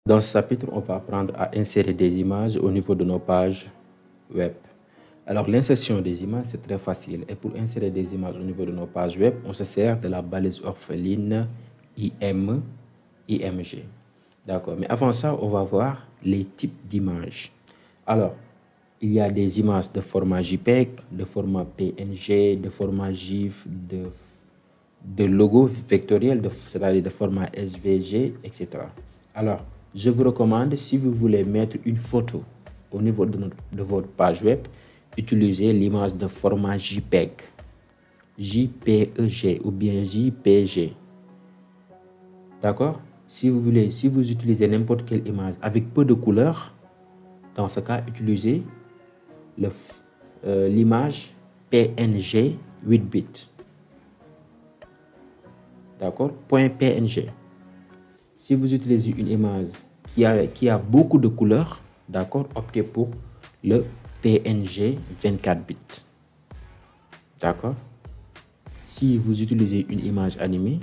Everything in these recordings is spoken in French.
Dans ce chapitre, on va apprendre à insérer des images au niveau de nos pages web. Alors, l'insertion des images, c'est très facile. Et pour insérer des images au niveau de nos pages web, on se sert de la balise orpheline IMG. D'accord. Mais avant ça, on va voir les types d'images. Alors, il y a des images de format JPEG, de format PNG, de format GIF, de logo vectoriel, c'est-à-dire de format SVG, etc. Alors, je vous recommande, si vous voulez mettre une photo au niveau de votre page web, utilisez l'image de format JPEG, JPEG ou bien JPG. D'accord? Si vous utilisez n'importe quelle image avec peu de couleurs, dans ce cas, utilisez l'image PNG 8 bits. D'accord? .png. Si vous utilisez une image qui a beaucoup de couleurs, d'accord, optez pour le PNG 24 bits. D'accord? Si vous utilisez une image animée,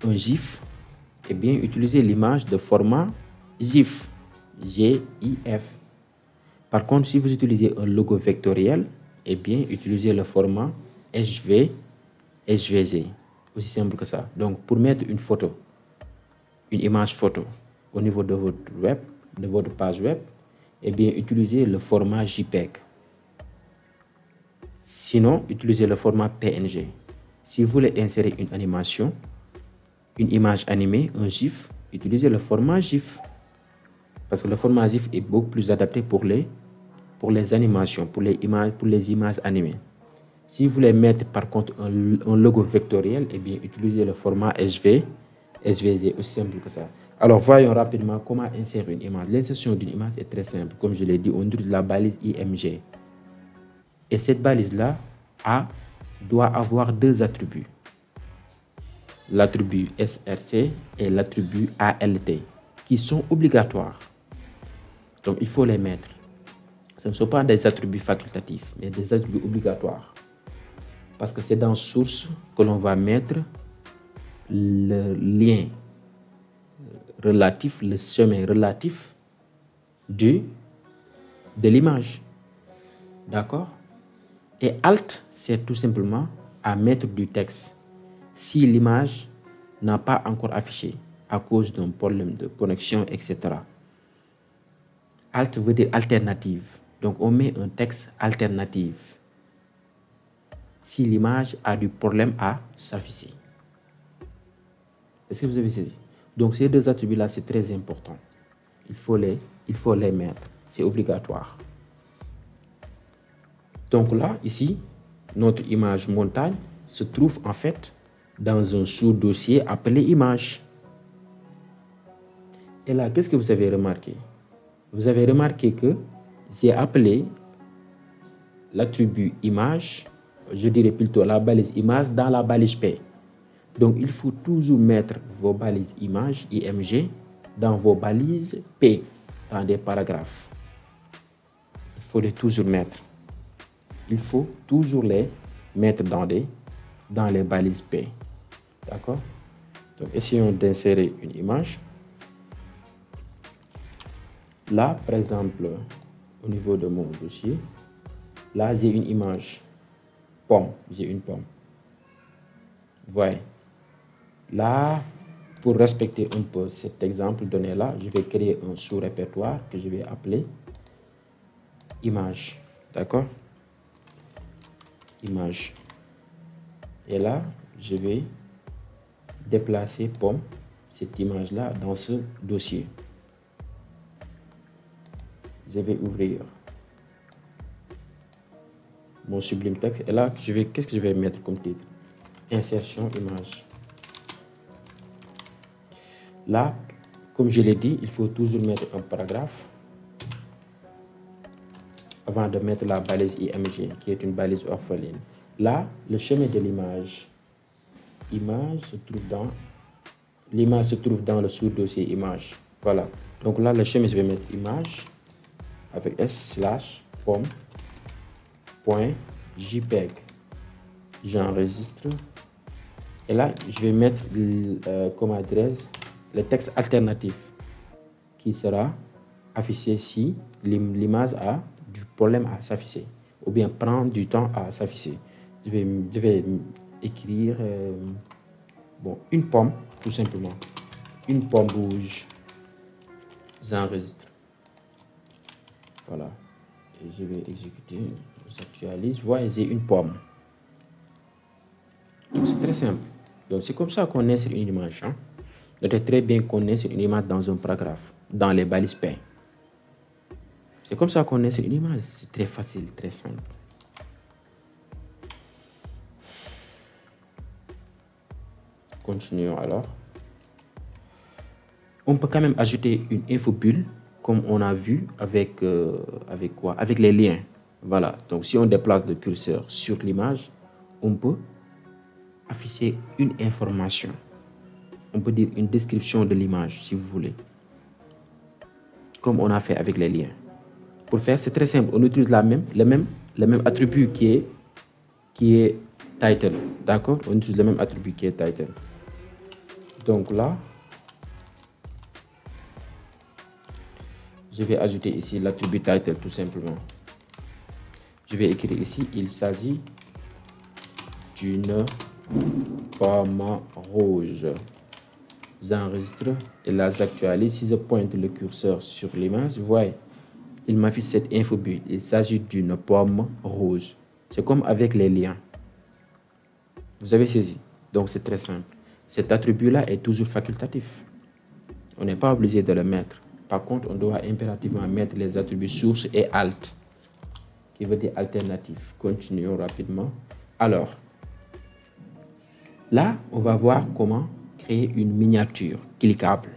un GIF, eh bien, utilisez l'image de format GIF, GIF. Par contre, si vous utilisez un logo vectoriel, eh bien, utilisez le format SVG. Aussi simple que ça. Donc, pour mettre une photo, une image photo au niveau de votre page web, eh bien, utilisez le format JPEG. Sinon, utilisez le format PNG. Si vous voulez insérer une animation, une image animée, un GIF, utilisez le format GIF. Parce que le format GIF est beaucoup plus adapté pour les animations, pour les images animées. Si vous voulez mettre par contre un logo vectoriel, eh bien, utilisez le format SVG, aussi simple que ça. Alors, voyons rapidement comment insérer une image. L'insertion d'une image est très simple. Comme je l'ai dit, on utilise la balise IMG. Et cette balise-là doit avoir deux attributs. L'attribut SRC et l'attribut ALT, qui sont obligatoires. Donc, il faut les mettre. Ce ne sont pas des attributs facultatifs, mais des attributs obligatoires. Parce que c'est dans source que l'on va mettre le lien relatif, le chemin relatif de l'image. D'accord? Et Alt, c'est tout simplement à mettre du texte si l'image n'a pas encore affiché à cause d'un problème de connexion, etc. Alt veut dire alternative. Donc, on met un texte alternatif si l'image a du problème à s'afficher. Est-ce que vous avez saisi? Donc, ces deux attributs-là, c'est très important. Il faut les mettre. C'est obligatoire. Donc là, ici, notre image montagne se trouve en fait dans un sous-dossier appelé image. Et là, qu'est-ce que vous avez remarqué? Vous avez remarqué que j'ai appelé l'attribut image, je dirais plutôt la balise image dans la balise P. Donc, il faut toujours mettre vos balises images IMG dans vos balises P, dans des paragraphes. Il faut les toujours mettre. Il faut toujours les mettre dans les balises P. D'accord? Donc, essayons d'insérer une image. Là, par exemple, au niveau de mon dossier, là, j'ai une image pomme. J'ai une pomme. Voyez. Là, pour respecter un peu cet exemple donné là, je vais créer un sous-répertoire que je vais appeler image. D'accord? Image. Et là, je vais déplacer pomme, cette image-là, dans ce dossier. Je vais ouvrir mon Sublime Text. Et là, qu'est-ce que je vais mettre comme titre? Insertion image. Là, comme je l'ai dit, il faut toujours mettre un paragraphe avant de mettre la balise IMG, qui est une balise orpheline. Là, le chemin de l'image. L'image se trouve dans le sous-dossier image. Voilà. Donc là, le chemin, je vais mettre image avec s/pomme.jpg. J'enregistre. Et là, je vais mettre comme adresse le texte alternatif qui sera affiché si l'image a du problème à s'afficher ou bien prend du temps à s'afficher. Je vais écrire bon, une pomme, tout simplement. Une pomme rouge. J'enregistre. Voilà. Et je vais exécuter. J'actualise. Voilà, j'ai une pomme. Donc c'est très simple. Donc c'est comme ça qu'on insère une image. Hein. Notez très bien qu'on insère une image dans un paragraphe, dans les balises P. C'est comme ça qu'on insère une image. C'est très facile, très simple. Continuons alors. On peut quand même ajouter une infobulle comme on a vu avec quoi? Avec les liens. Voilà. Donc si on déplace le curseur sur l'image, on peut afficher une information. On peut dire une description de l'image si vous voulez. Comme on a fait avec les liens. Pour faire, c'est très simple. On utilise le même attribut qui est title. D'accord? On utilise le même attribut qui est title. Donc là, je vais ajouter ici l'attribut title tout simplement. Je vais écrire ici, il s'agit d'une pomme rouge. J'enregistre et là j'actualise. Si je pointe le curseur sur l'image, vous voyez, il m'affiche cette infobulle. Il s'agit d'une pomme rouge. C'est comme avec les liens. Vous avez saisi? Donc c'est très simple. Cet attribut-là est toujours facultatif. On n'est pas obligé de le mettre. Par contre, on doit impérativement mettre les attributs source et alt, qui veut dire alternatif. Continuons rapidement. Alors, là, on va voir comment créer une miniature cliquable.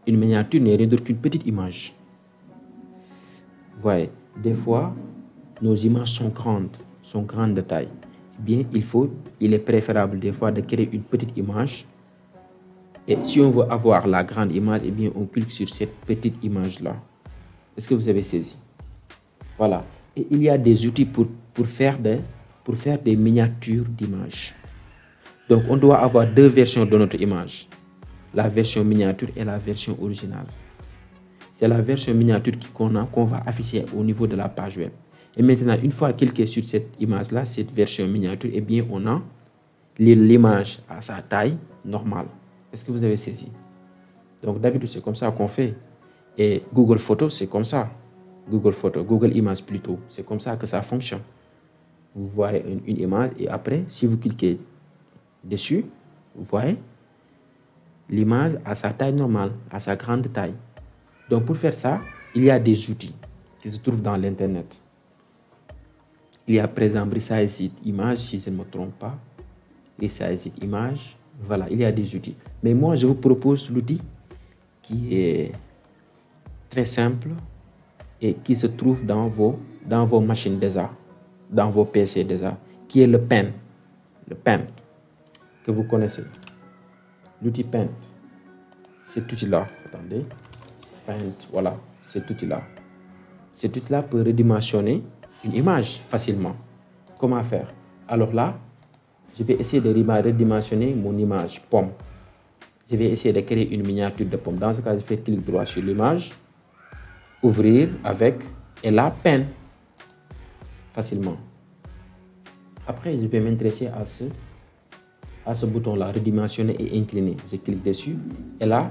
Une miniature n'est rien d'autre qu'une petite image. Vous voyez, des fois, nos images sont grandes de taille. Eh bien, il est préférable des fois de créer une petite image. Et si on veut avoir la grande image, eh bien, on clique sur cette petite image-là. Est-ce que vous avez saisi? Voilà. Et il y a des outils pour faire des miniatures d'images. Donc, on doit avoir deux versions de notre image. La version miniature et la version originale. C'est la version miniature qu'on va afficher au niveau de la page web. Et maintenant, une fois cliqué sur cette image-là, cette version miniature, eh bien, on a l'image à sa taille normale. Est-ce que vous avez saisi? Donc, d'habitude, c'est comme ça qu'on fait. Et Google Photos, c'est comme ça. Google Images plutôt. C'est comme ça que ça fonctionne. Vous voyez une image et après, si vous cliquez dessus, vous voyez l'image à sa taille normale, à sa grande taille. Donc, pour faire ça, il y a des outils qui se trouvent dans l'Internet. Il y a, par exemple, Resize Image, si je ne me trompe pas. Resize Image. Voilà, il y a des outils. Mais moi, je vous propose l'outil qui est très simple et qui se trouve dans vos machines déjà, dans vos PC déjà, qui est le Paint. Le Paint, que vous connaissez. L'outil Paint. Cet outil-là, attendez. Paint, voilà, cet outil-là. Cet outil-là peut redimensionner une image facilement. Comment faire? Alors là, je vais essayer de redimensionner mon image pomme. Je vais essayer de créer une miniature de pomme. Dans ce cas, je fais clic droit sur l'image, ouvrir avec, et là, Paint. Facilement. Après, je vais m'intéresser à ce bouton-là, redimensionner et incliner. Je clique dessus, et là,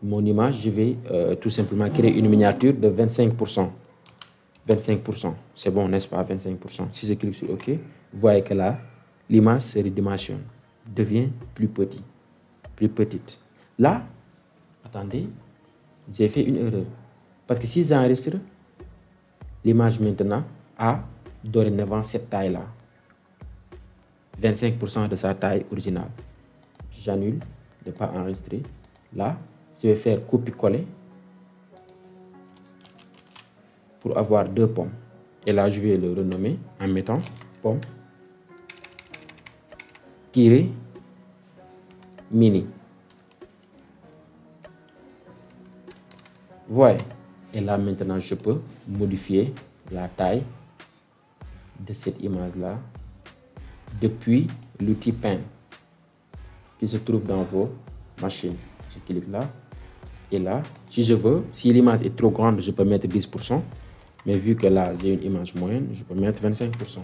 mon image, je vais tout simplement créer une miniature de 25%. 25%. C'est bon, n'est-ce pas? 25%. Si je clique sur OK, vous voyez que là, l'image se redimensionne, devient plus petite. Là, attendez, j'ai fait une erreur. Parce que si j'enregistre, l'image maintenant a dorénavant cette taille-là. 25% de sa taille originale. J'annule de ne pas enregistrer. Là, je vais faire copier-coller pour avoir deux pommes. Et là, je vais le renommer en mettant pomme mini. Voilà. Et là, maintenant, je peux modifier la taille de cette image-là depuis l'outil Paint qui se trouve dans vos machines. Je clique là, Et là, si je veux, si l'image est trop grande, je peux mettre 10%. Mais vu que là, j'ai une image moyenne, je peux mettre 25%.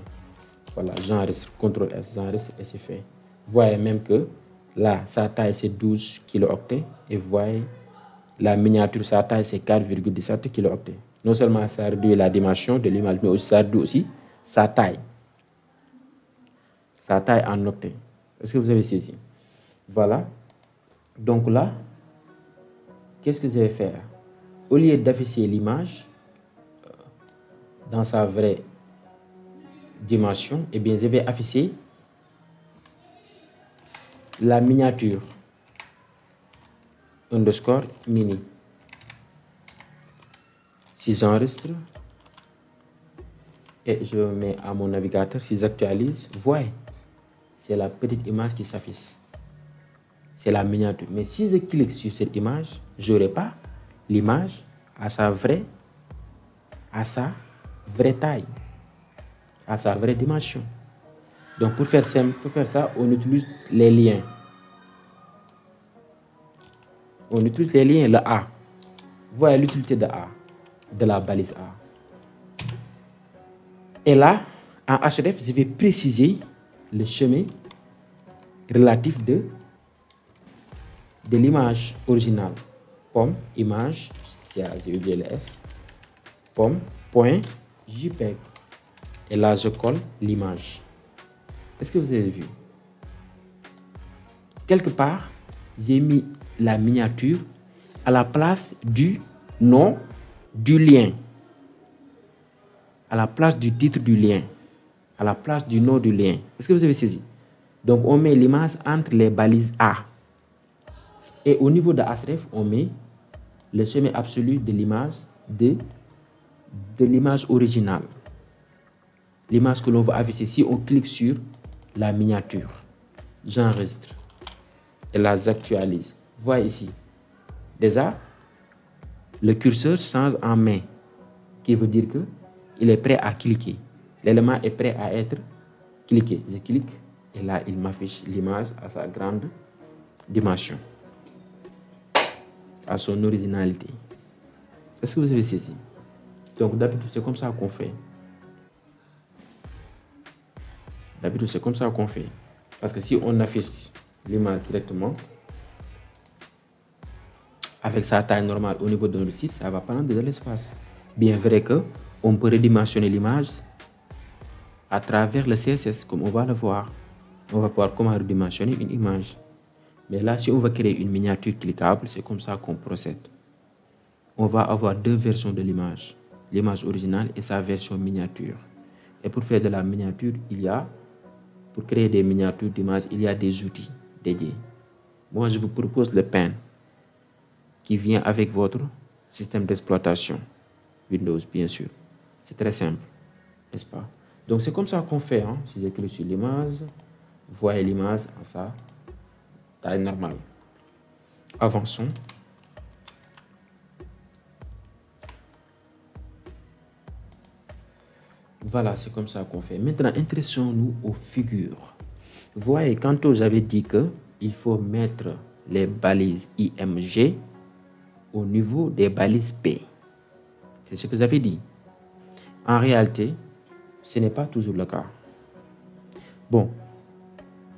Voilà, j'enregistre, CTRL S, j'enregistre et c'est fait. Vous voyez même que là, sa taille c'est 12 kilooctets. Et vous voyez, la miniature, sa taille c'est 4,17 kilooctets. Non seulement ça réduit la dimension de l'image, mais aussi ça réduit aussi sa taille. Sa taille en octets. Est-ce que vous avez saisi? Voilà. Donc là, qu'est-ce que je vais faire? Au lieu d'afficher l'image dans sa vraie dimension, eh bien, je vais afficher la miniature underscore mini. Si j'enregistre et je mets à mon navigateur, si j'actualise, vous voyez, c'est la petite image qui s'affiche. C'est la miniature. Mais si je clique sur cette image, je n'aurai pas l'image à sa vraie taille, à sa vraie dimension. Donc pour faire simple, pour faire ça, on utilise les liens. On utilise les liens, le A. Vous voyez l'utilité de A, de la balise A. Et là, en href, je vais préciser le chemin relatif de l'image originale. Pomme, image, j'ai oublié le S, pomme, point, JPEG. Et là, je colle l'image. Est-ce que vous avez vu? Quelque part, j'ai mis la miniature à la place du nom du lien, à la place du titre du lien, à la place du nom du lien. Est-ce que vous avez saisi? Donc, on met l'image entre les balises A. Et au niveau de href, on met le chemin absolu de l'image de l'image originale. L'image que l'on va afficher. Si on clique sur la miniature, j'enregistre et là j'actualise. Vous voyez ici, déjà, le curseur change en main, qui veut dire que il est prêt à cliquer. L'élément est prêt à être cliqué. Je clique et là, il m'affiche l'image à sa grande dimension, à son originalité. Est-ce que vous avez saisi? Donc d'habitude, c'est comme ça qu'on fait. D'habitude, c'est comme ça qu'on fait. Parce que si on affiche l'image directement, avec sa taille normale au niveau de notre site, ça va prendre de l'espace. Bien vrai que on peut redimensionner l'image à travers le CSS, comme on va le voir. On va voir comment redimensionner une image. Mais là, si on veut créer une miniature cliquable, c'est comme ça qu'on procède. On va avoir deux versions de l'image. L'image originale et sa version miniature. Et pour faire de la miniature, pour créer des miniatures d'images, il y a des outils dédiés. Moi, je vous propose le Pen, qui vient avec votre système d'exploitation. Windows, bien sûr. C'est très simple, n'est-ce pas? Donc, c'est comme ça qu'on fait. Si je clique sur l'image, vous voyez l'image en sa taille normale. Avançons. Voilà, c'est comme ça qu'on fait. Maintenant, intéressons-nous aux figures. Vous voyez, quand j'avais dit qu'il faut mettre les balises IMG au niveau des balises P. C'est ce que j'avais dit. En réalité, ce n'est pas toujours le cas. Bon,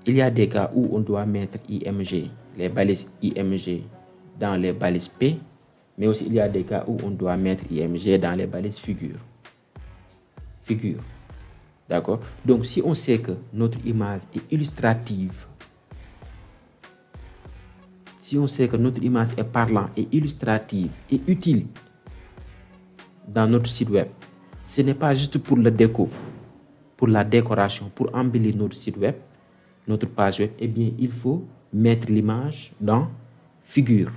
il y a des cas où on doit mettre IMG, les balises IMG dans les balises P, mais aussi il y a des cas où on doit mettre IMG dans les balises figures. D'accord? Donc, si on sait que notre image est illustrative, si on sait que notre image est parlante et illustrative et utile dans notre site web, ce n'est pas juste pour le déco, pour la décoration, pour embellir notre site web, notre page web, eh bien, il faut mettre l'image dans figure.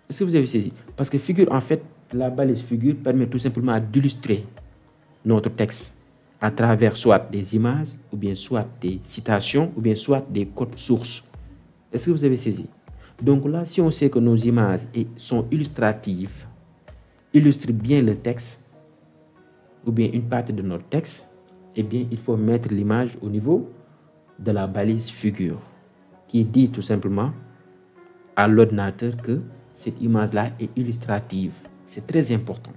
Est-ce que vous avez saisi? Parce que figure, en fait, la balise figure permet tout simplement d'illustrer notre texte à travers soit des images, ou bien soit des citations, ou bien soit des codes sources. Est-ce que vous avez saisi? Donc là, si on sait que nos images sont illustratives, illustrent bien le texte, ou bien une partie de notre texte, eh bien, il faut mettre l'image au niveau de la balise figure, qui dit tout simplement à l'ordinateur que cette image-là est illustrative. C'est très important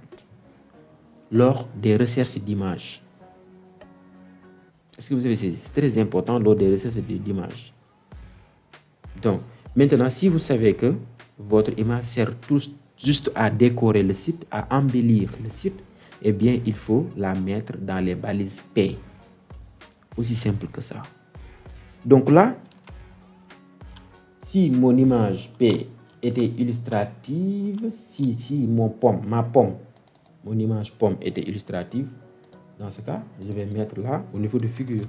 lors des recherches d'images. Est-ce que vous avez saisi? C'est très important lors des recherches d'images. Donc, maintenant, si vous savez que votre image sert juste à décorer le site, à embellir le site, eh bien, il faut la mettre dans les balises P. Aussi simple que ça. Donc là, si mon image P était illustrative, si mon image pomme était illustrative, dans ce cas, je vais mettre là au niveau de figure.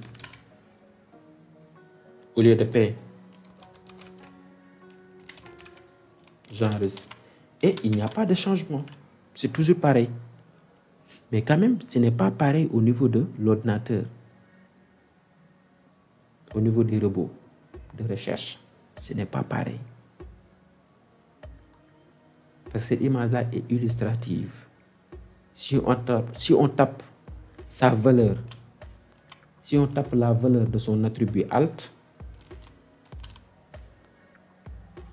Au lieu de P, j'enregistre. Et il n'y a pas de changement. C'est toujours pareil. Mais quand même, ce n'est pas pareil au niveau de l'ordinateur. Au niveau des robots de recherche, ce n'est pas pareil. Parce que cette image-là est illustrative. Si on tape sa valeur, si on tape la valeur de son attribut alt,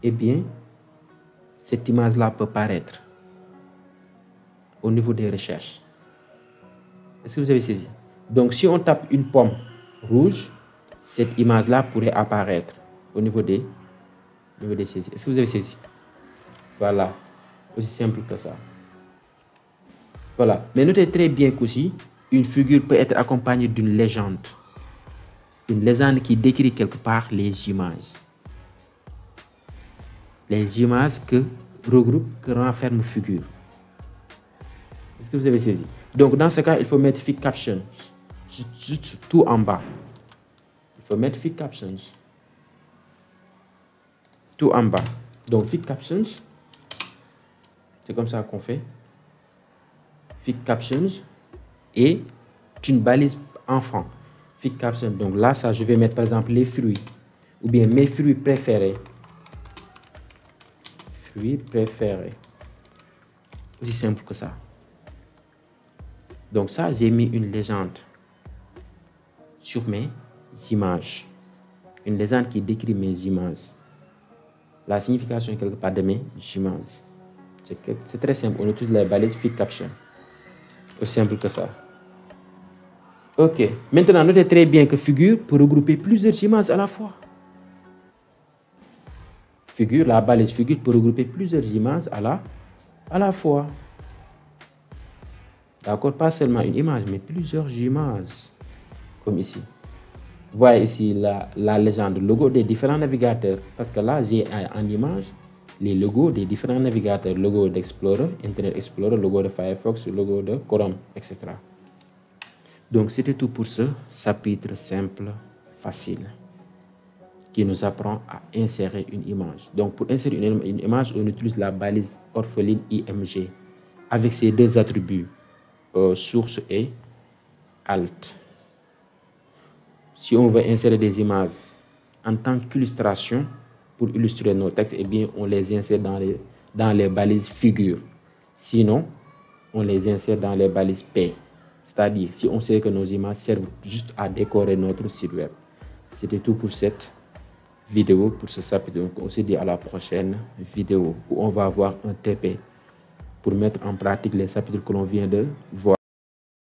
eh bien, cette image-là peut paraître au niveau des recherches. Est-ce que vous avez saisi? Donc, si on tape une pomme rouge, cette image-là pourrait apparaître au niveau des saisies. Est-ce que vous avez saisi? Voilà. Aussi simple que ça. Voilà. Mais notez très bien qu'aussi, une figure peut être accompagnée d'une légende. Une légende qui décrit quelque part les images. Les images que regroupe, que renferme figure. Est-ce que vous avez saisi? Donc, dans ce cas, il faut mettre Fit Captions. Juste tout en bas. Il faut mettre Fit Captions. Tout en bas. Donc, Fit Captions. C'est comme ça qu'on fait. Fit Captions. Et une balise enfant. Fit Captions. Donc là, ça, je vais mettre par exemple les fruits. Ou bien mes fruits préférés. Fruits préférés. Aussi simple que ça. Donc ça, j'ai mis une légende sur mes images. Une légende qui décrit mes images. La signification quelque part de mes images. C'est très simple. On utilise la balise Fit Caption. Aussi simple que ça. Ok. Maintenant, notez très bien que figure peut regrouper plusieurs images à la fois. Figure, la balise figure peut regrouper plusieurs images à la fois. D'accord? Pas seulement une image, mais plusieurs images. Comme ici. Vous voyez ici la légende, le logo des différents navigateurs. Parce que là, j'ai en image les logos des différents navigateurs. Logo d'Explorer, Internet Explorer, logo de Firefox, logo de Chrome, etc. Donc, c'était tout pour ce chapitre simple, facile, qui nous apprend à insérer une image. Donc, pour insérer une image, on utilise la balise orpheline IMG avec ses deux attributs. Source et alt. Si on veut insérer des images en tant qu'illustration pour illustrer nos textes, eh bien, on les insère dans les balises figures. Sinon, on les insère dans les balises P. C'est-à-dire, si on sait que nos images servent juste à décorer notre site web. C'était tout pour cette vidéo, pour ce chapitre. Donc, on se dit à la prochaine vidéo où on va voir un TP pour mettre en pratique les chapitres que l'on vient de voir.